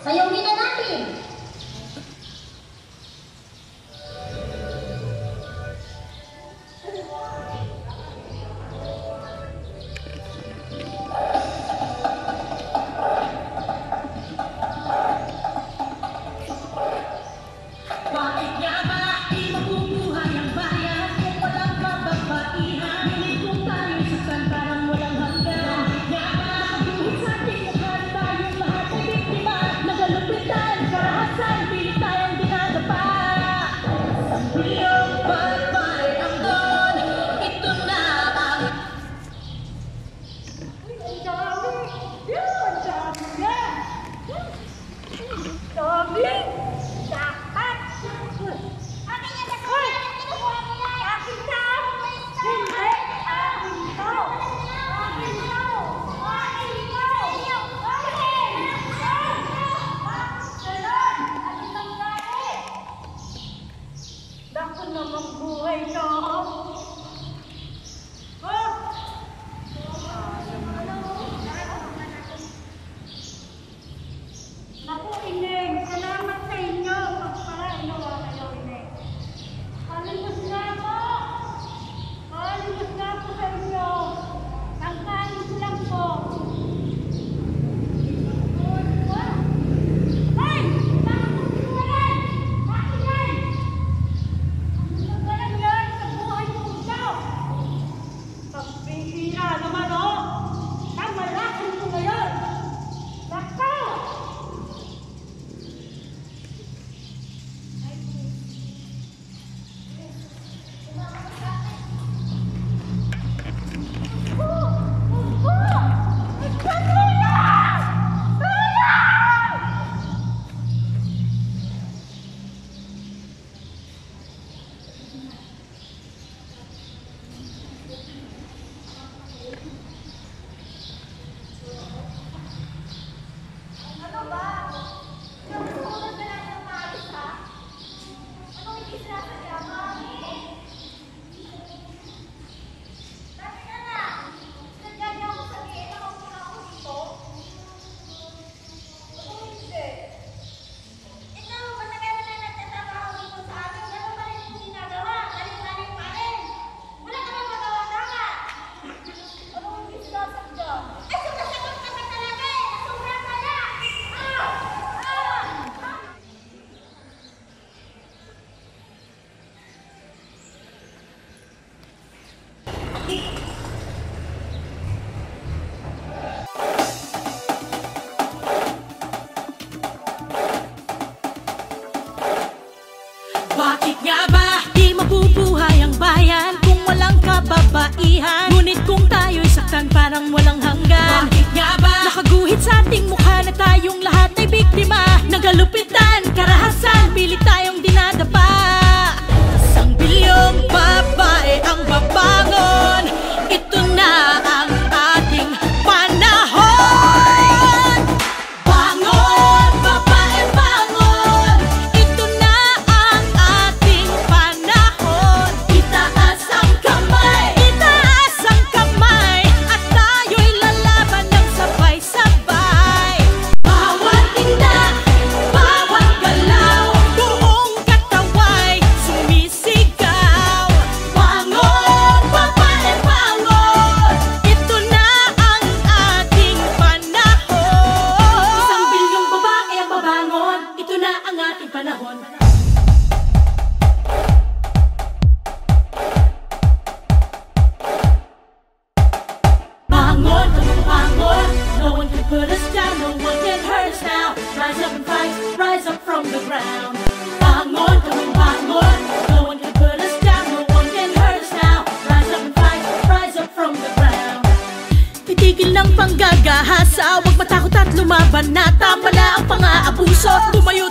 Sayawin na natin! Bakit nga ba di mabubuhay ang bayan kung walang kababaihan? Ngunit kung tayo'y saktan parang walang hanggan. Bakit nga ba nakaguhit sa ating mukha na tayong lahat ay biktima ng kalupitan, karahasan, pilit tayong dinadapa? Isang bilyong babae ang babangon, ito na ang ating panahon. Bangon, babae, bangon, ito na ang ating panahon. Itaas ang kamay, at tayo'y lalaban ng sabay-sabay. Bawat tinda, bawat galaw, buong kataway sumisigaw. Bangon, babae, bangon, ito na ang ating panahon. Isang bilyong babae ang babangon, ito na ang ating panahon. Bangon, bangon, no one can put us down, no one can hurt us now. Rise up and fight, rise up from the ground. Bangon, bangon, no one can put us down, no one can hurt us now. Rise up and fight, rise up from the ground. Titigil ng panggagahasa, huwag matakot at lumaban na. Tama na ang pang-aabuso, tumayo